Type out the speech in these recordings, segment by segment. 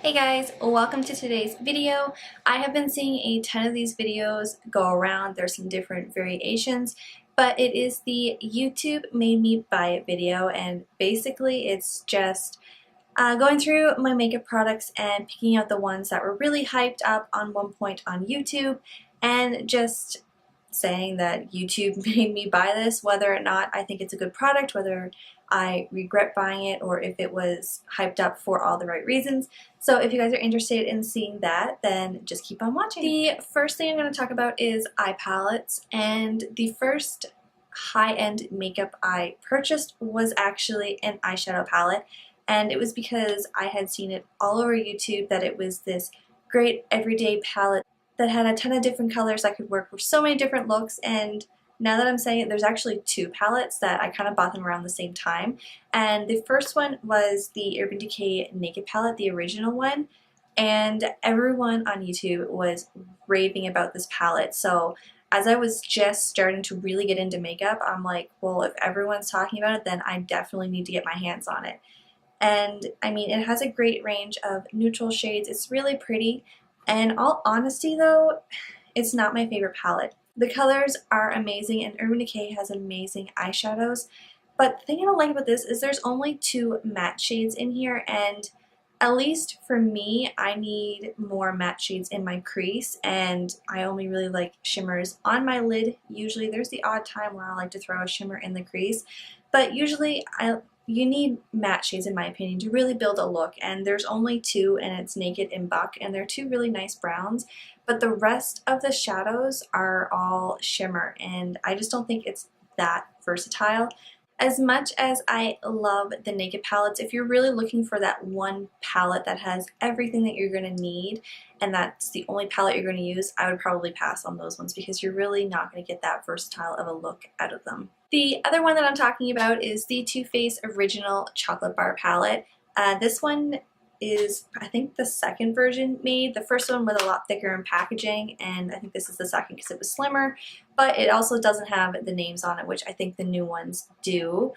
Hey guys, welcome to today's video. I have been seeing a ton of these videos go around. There's some different variations, but it is the YouTube made me buy it video, and basically it's just going through my makeup products and picking out the ones that were really hyped up on one point on YouTube and just saying that YouTube made me buy this, whether or not I think it's a good product, whether I regret buying it, or if it was hyped up for all the right reasons. So if you guys are interested in seeing that, then just keep on watching. The first thing I'm going to talk about is eye palettes, and the first high-end makeup I purchased was actually an eyeshadow palette, and it was because I had seen it all over YouTube that it was this great everyday palette that had a ton of different colors that could work for so many different looks. And now that I'm saying it, there's actually two palettes that I kind of bought them around the same time. And the first one was the Urban Decay Naked palette, the original one. And everyone on YouTube was raving about this palette. So as I was just starting to really get into makeup, I'm like, well, if everyone's talking about it, then I definitely need to get my hands on it. And I mean, it has a great range of neutral shades. It's really pretty. And all honesty though, it's not my favorite palette. The colors are amazing, and Urban Decay has amazing eyeshadows, but the thing I don't like about this is there's only two matte shades in here, and at least for me, I need more matte shades in my crease, and I only really like shimmers on my lid. Usually there's the odd time where I like to throw a shimmer in the crease, but usually you need matte shades, in my opinion, to really build a look, and there's only two, and it's Naked and Buck, and they're two really nice browns, but the rest of the shadows are all shimmer, and I just don't think it's that versatile. As much as I love the Naked palettes, if you're really looking for that one palette that has everything that you're going to need, and that's the only palette you're going to use, I would probably pass on those ones because you're really not going to get that versatile of a look out of them. The other one that I'm talking about is the Too Faced Original Chocolate Bar Palette. This one is, I think, the second version made. The first one was a lot thicker in packaging, and I think this is the second because it was slimmer, but it also doesn't have the names on it, which I think the new ones do.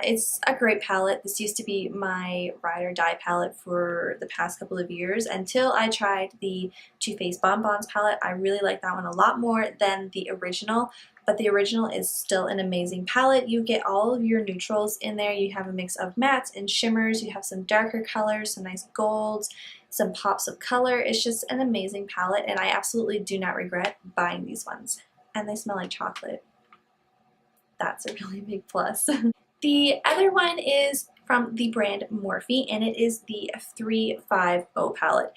It's a great palette. This used to be my ride or die palette for the past couple of years until I tried the Too Faced Bonbons palette. I really like that one a lot more than the original, but the original is still an amazing palette. You get all of your neutrals in there. You have a mix of mattes and shimmers. You have some darker colors, some nice golds, some pops of color. It's just an amazing palette, and I absolutely do not regret buying these ones. And they smell like chocolate. That's a really big plus. The other one is from the brand Morphe, and it is the 350 palette.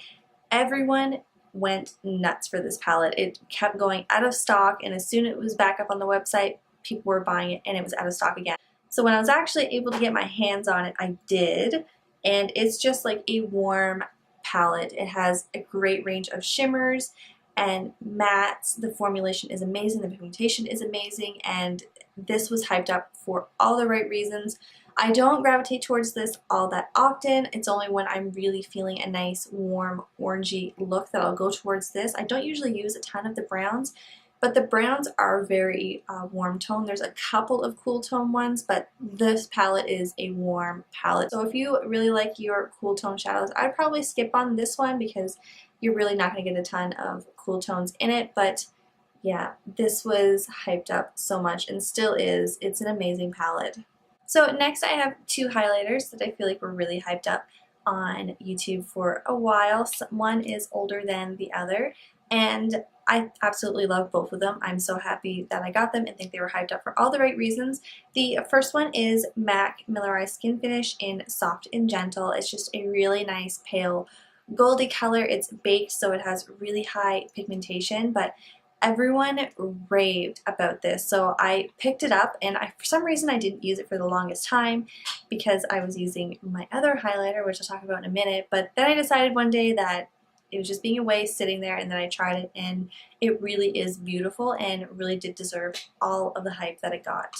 Everyone went nuts for this palette. It kept going out of stock, and as soon as it was back up on the website, people were buying it and it was out of stock again. So when I was actually able to get my hands on it, I did, and it's just like a warm palette. It has a great range of shimmers and mattes. The formulation is amazing, the pigmentation is amazing, and this was hyped up for all the right reasons. I don't gravitate towards this all that often. It's only when I'm really feeling a nice warm orangey look that I'll go towards this. I don't usually use a ton of the browns, but the browns are very warm tone. There's a couple of cool tone ones, but this palette is a warm palette. So if you really like your cool tone shadows, I'd probably skip on this one because you're really not going to get a ton of cool tones in it, but yeah, this was hyped up so much and still is. It's an amazing palette. So next I have two highlighters that I feel like were really hyped up on YouTube for a while. One is older than the other, and I absolutely love both of them. I'm so happy that I got them and think they were hyped up for all the right reasons. The first one is MAC Millerized Skin Finish in Soft and Gentle. It's just a really nice pale goldy color. It's baked, so it has really high pigmentation, but everyone raved about this, so I picked it up, and for some reason I didn't use it for the longest time because I was using my other highlighter, which I'll talk about in a minute, but then I decided one day that it was just being a waste sitting there, and then I tried it, and it really is beautiful and really did deserve all of the hype that it got.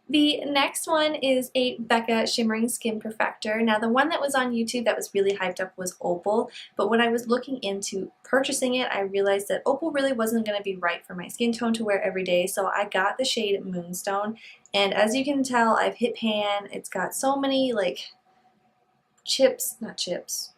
The next one is a Becca Shimmering Skin Perfector. Now the one that was on YouTube that was really hyped up was Opal, but when I was looking into purchasing it, I realized that Opal really wasn't going to be right for my skin tone to wear every day, so I got the shade Moonstone, and as you can tell, I've hit pan. It's got so many like chips, not chips,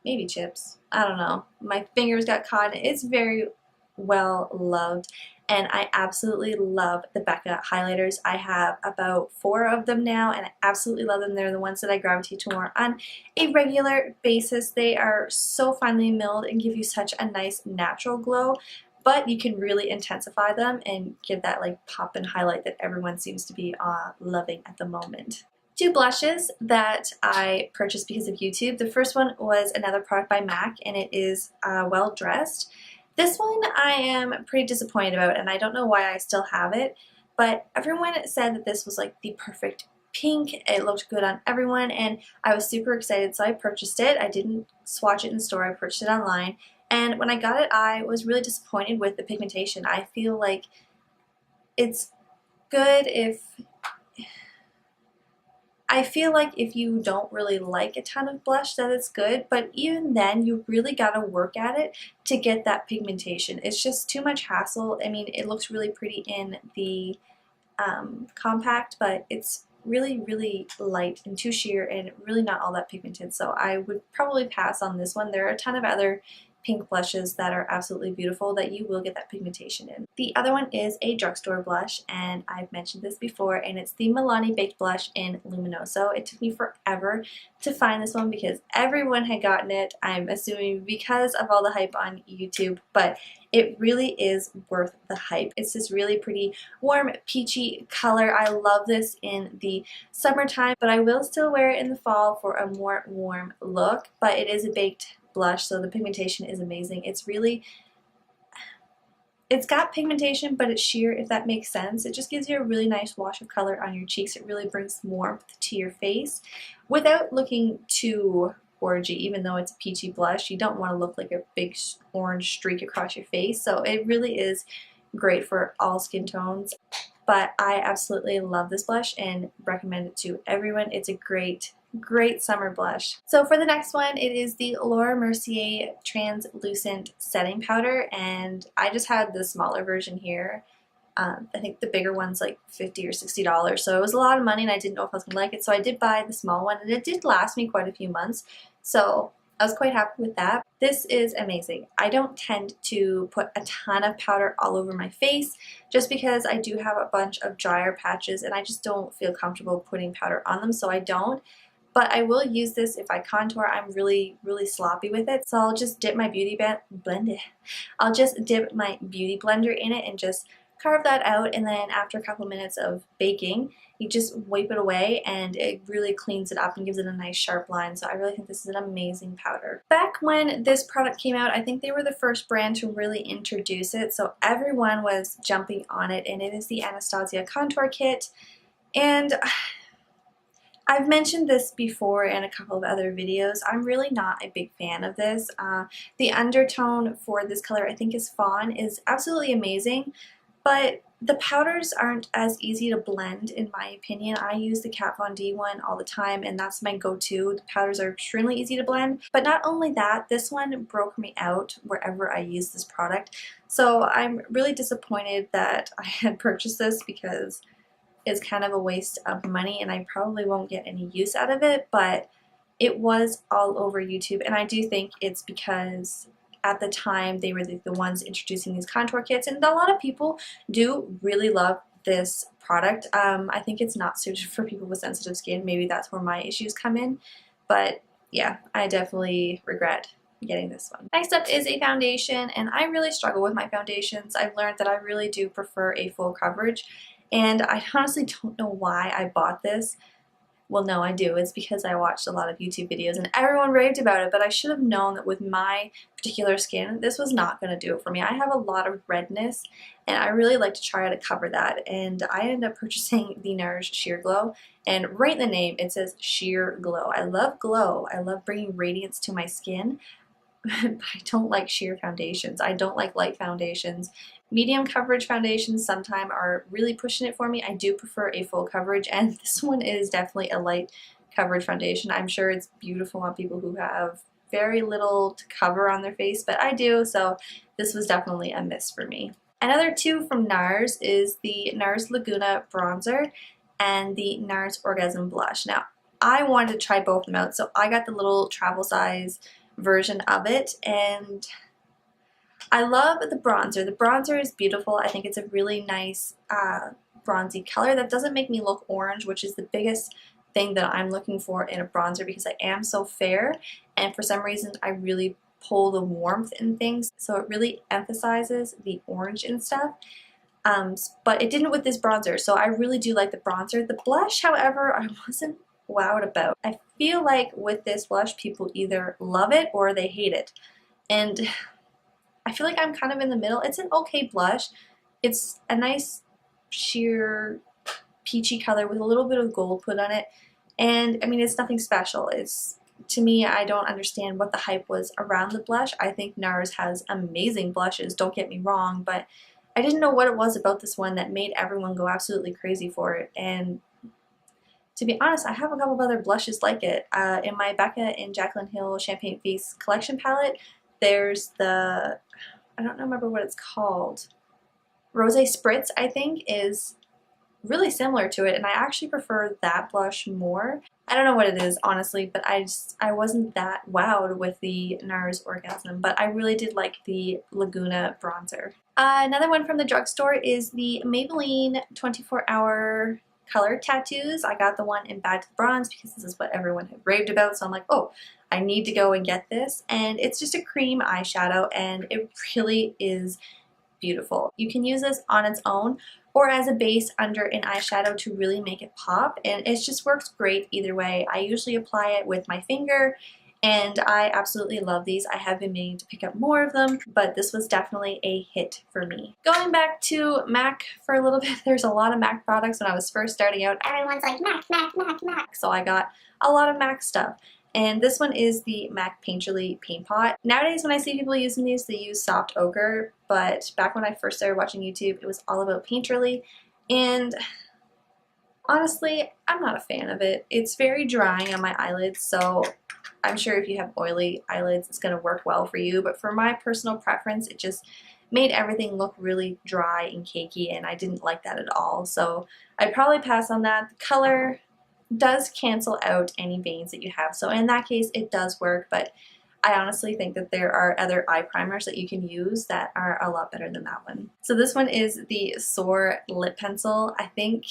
maybe chips. I don't know. My fingers got caught. It's very well loved, and I absolutely love the Becca highlighters. I have about 4 of them now, and I absolutely love them. They're the ones that I gravitate to more on a regular basis. They are so finely milled and give you such a nice natural glow, but you can really intensify them and give that like pop and highlight that everyone seems to be loving at the moment. 2 blushes that I purchased because of YouTube. The first one was another product by MAC, and it is Well Dressed. This one I am pretty disappointed about, and I don't know why I still have it, but everyone said that this was like the perfect pink. It looked good on everyone, and I was super excited, so I purchased it. I didn't swatch it in store, I purchased it online, and when I got it, I was really disappointed with the pigmentation. I feel like it's good if you don't really like a ton of blush that it's good, but even then you really gotta work at it to get that pigmentation. It's just too much hassle. I mean, it looks really pretty in the compact, but it's really, really light and too sheer and really not all that pigmented, so I would probably pass on this one. There are a ton of other pink blushes that are absolutely beautiful that you will get that pigmentation in. The other one is a drugstore blush, and I've mentioned this before, and it's the Milani Baked Blush in Luminoso. It took me forever to find this one because everyone had gotten it, I'm assuming because of all the hype on YouTube, but it really is worth the hype. It's this really pretty warm peachy color. I love this in the summertime, but I will still wear it in the fall for a more warm look, but it is a baked blush, so the pigmentation is amazing. It's got pigmentation, but it's sheer, if that makes sense. It just gives you a really nice wash of color on your cheeks. It really brings warmth to your face without looking too orangey. Even though it's a peachy blush, you don't want to look like a big orange streak across your face, so it really is great for all skin tones. But I absolutely love this blush and recommend it to everyone. It's a great summer blush. So for the next one, it is the Laura Mercier Translucent Setting Powder, and I just had the smaller version here. I think the bigger one's like $50 or $60, so it was a lot of money and I didn't know if I was going to like it, so I did buy the small one, and it did last me quite a few months, so I was quite happy with that. This is amazing. I don't tend to put a ton of powder all over my face just because I do have a bunch of drier patches and I just don't feel comfortable putting powder on them, so I don't. But I will use this if I contour. I'm really, really sloppy with it, so I'll just dip my I'll just dip my beauty blender in it and just carve that out, and then after a couple minutes of baking, you just wipe it away and it really cleans it up and gives it a nice sharp line. So I really think this is an amazing powder. Back when this product came out, I think they were the first brand to really introduce it, so everyone was jumping on it, and it is the Anastasia Contour Kit. And I've mentioned this before in a couple of other videos. I'm really not a big fan of this. The undertone for this color, I think, is fawn, is absolutely amazing, but the powders aren't as easy to blend in my opinion. I use the Kat Von D one all the time, and that's my go-to. The powders are extremely easy to blend, but not only that, this one broke me out wherever I use this product. So I'm really disappointed that I had purchased this because is kind of a waste of money and I probably won't get any use out of it, but it was all over YouTube, and I do think it's because at the time they were the ones introducing these contour kits, and a lot of people do really love this product. I think it's not suited for people with sensitive skin. Maybe that's where my issues come in, but yeah, I definitely regret getting this one. Next up is a foundation, and I really struggle with my foundations. I've learned that I really do prefer a full coverage, and I honestly don't know why I bought this. Well, no, I do. It's because I watched a lot of YouTube videos and everyone raved about it, but I should have known that with my particular skin, this was not going to do it for me. I have a lot of redness, and I really like to try to cover that, and I ended up purchasing the NARS Sheer Glow, and right in the name it says Sheer Glow. I love glow. I love bringing radiance to my skin, but I don't like sheer foundations. I don't like light foundations. Medium coverage foundations sometimes are really pushing it for me. I do prefer a full coverage, and this one is definitely a light coverage foundation. I'm sure it's beautiful on people who have very little to cover on their face, but I do, so this was definitely a miss for me. Another two from NARS is the NARS Laguna Bronzer and the NARS Orgasm Blush. Now, I wanted to try both of them out, so I got the little travel size version of it, and I love the bronzer. The bronzer is beautiful. I think it's a really nice bronzy color that doesn't make me look orange, which is the biggest thing that I'm looking for in a bronzer because I am so fair, and for some reason I really pull the warmth in things, so it really emphasizes the orange and stuff. But it didn't with this bronzer, so I really do like the bronzer. The blush, however, I wasn't wowed about. I feel like with this blush, people either love it or they hate it, and I feel like I'm kind of in the middle. It's an okay blush. It's a nice sheer peachy color with a little bit of gold put on it, and I mean, it's nothing special. It's, to me, I don't understand what the hype was around the blush. I think NARS has amazing blushes, don't get me wrong, but I didn't know what it was about this one that made everyone go absolutely crazy for it. And to be honest, I have a couple of other blushes like it. In my Becca and Jaclyn Hill Champagne Face collection palette, there's the, I don't remember what it's called, Rosé Spritz, I think, is really similar to it, and I actually prefer that blush more. I don't know what it is, honestly, but I wasn't that wowed with the NARS Orgasm, but I really did like the Laguna bronzer. Another one from the drugstore is the Maybelline 24-Hour Color Tattoos. I got the one in Bad to the Bronze because this is what everyone had raved about, so I'm like, oh, I need to go and get this. And it's just a cream eyeshadow, and it really is beautiful. You can use this on its own or as a base under an eyeshadow to really make it pop, and it just works great either way. I usually apply it with my finger, and I absolutely love these. I have been meaning to pick up more of them, but this was definitely a hit for me. Going back to MAC for a little bit, there's a lot of MAC products. When I was first starting out, everyone's like MAC, MAC, MAC, MAC. So I got a lot of MAC stuff. And this one is the MAC Painterly Paint Pot. Nowadays when I see people using these, they use Soft Ochre, but back when I first started watching YouTube, it was all about Painterly, and honestly, I'm not a fan of it. It's very drying on my eyelids, so I'm sure if you have oily eyelids, it's going to work well for you, but for my personal preference, it just made everything look really dry and cakey, and I didn't like that at all, so I'd probably pass on that. The color does cancel out any veins that you have, so in that case it does work, but I honestly think that there are other eye primers that you can use that are a lot better than that one. So this one is the Soar Lip Pencil. I think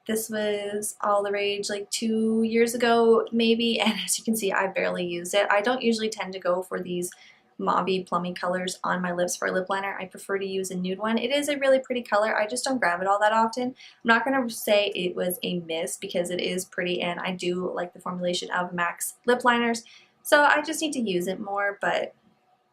this was all the rage like 2 years ago maybe, and as you can see I barely use it. I don't usually tend to go for these mauvey plummy colors on my lips for a lip liner. I prefer to use a nude one. It is a really pretty color. I just don't grab it all that often. I'm not going to say it was a miss because it is pretty, and I do like the formulation of MAC's lip liners, so I just need to use it more, but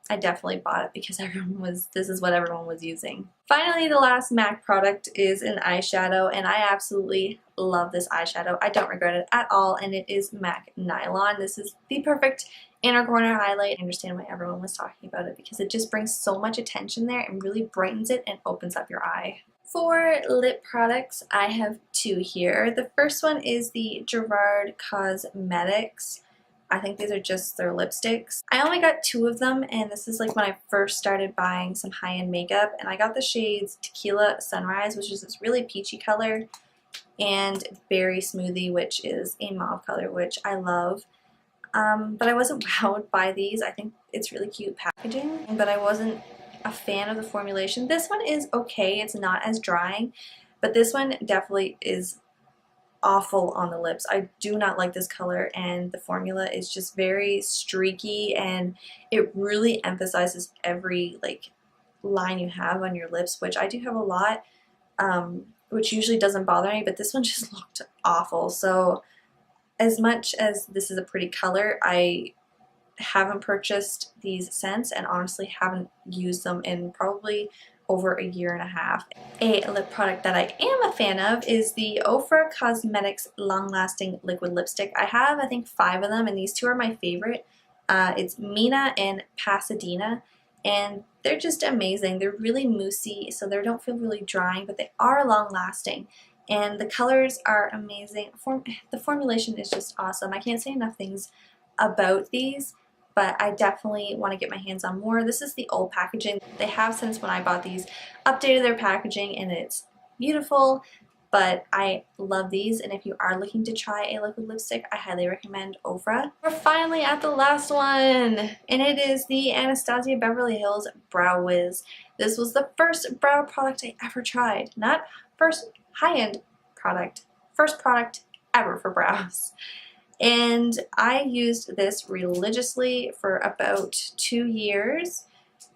I definitely bought it because this is what everyone was using. Finally, the last MAC product is an eyeshadow, and I absolutely love this eyeshadow. I don't regret it at all, and it is MAC Nylon. This is the perfect inner corner highlight. I understand why everyone was talking about it because it just brings so much attention there and really brightens it and opens up your eye. For lip products, I have two here. The first one is the Gerard Cosmetics. I think these are just their lipsticks. I only got two of them, and this is like when I first started buying some high-end makeup, and I got the shades Tequila Sunrise, which is this really peachy color, and Berry Smoothie, which is a mauve color, which I love. But I wasn't wowed by these. I think it's really cute packaging, but I wasn't a fan of the formulation. This one is okay. It's not as drying, but this one definitely is awful on the lips. I do not like this color, and the formula is just very streaky, and it really emphasizes every like line you have on your lips, which I do have a lot, which usually doesn't bother me, but this one just looked awful. So as much as this is a pretty color, I haven't purchased these since, and honestly haven't used them in probably over a year and a half. A lip product that I am a fan of is the Ofra Cosmetics Long Lasting Liquid Lipstick. I have, I think, 5 of them, and these two are my favorite. It's Mina and Pasadena, and they're just amazing. They're really moussey, so they don't feel really drying, but they are long lasting. And the colors are amazing. The formulation is just awesome. I can't say enough things about these, but I definitely want to get my hands on more. This is the old packaging. They have, since when I bought these, updated their packaging, and it's beautiful. but I love these, and if you are looking to try a liquid lipstick, I highly recommend Ofra. We're finally at the last one, and it is the Anastasia Beverly Hills Brow Wiz. This was the first brow product I ever tried. Not first high-end product, first product ever for brows. And I used this religiously for about 2 years,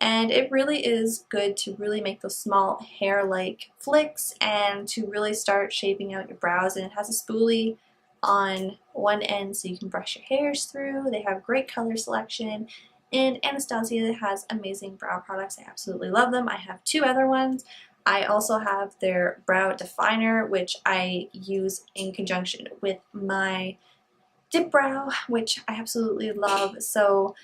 and it really is good to really make those small hair-like flicks and to really start shaping out your brows. And it has a spoolie on one end so you can brush your hairs through. They have great color selection, and Anastasia has amazing brow products. I absolutely love them. I have 2 other ones. I also have their brow definer, which I use in conjunction with my dip brow, which I absolutely love. So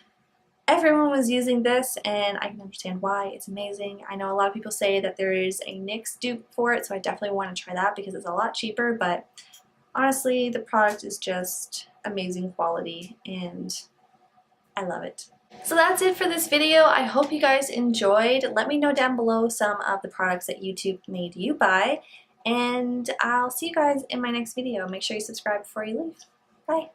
everyone was using this, and I can understand why. It's amazing. I know a lot of people say that there is a NYX dupe for it, so I definitely want to try that because it's a lot cheaper, but honestly, the product is just amazing quality, and I love it. So that's it for this video. I hope you guys enjoyed. Let me know down below some of the products that YouTube made you buy, and I'll see you guys in my next video. Make sure you subscribe before you leave. Bye.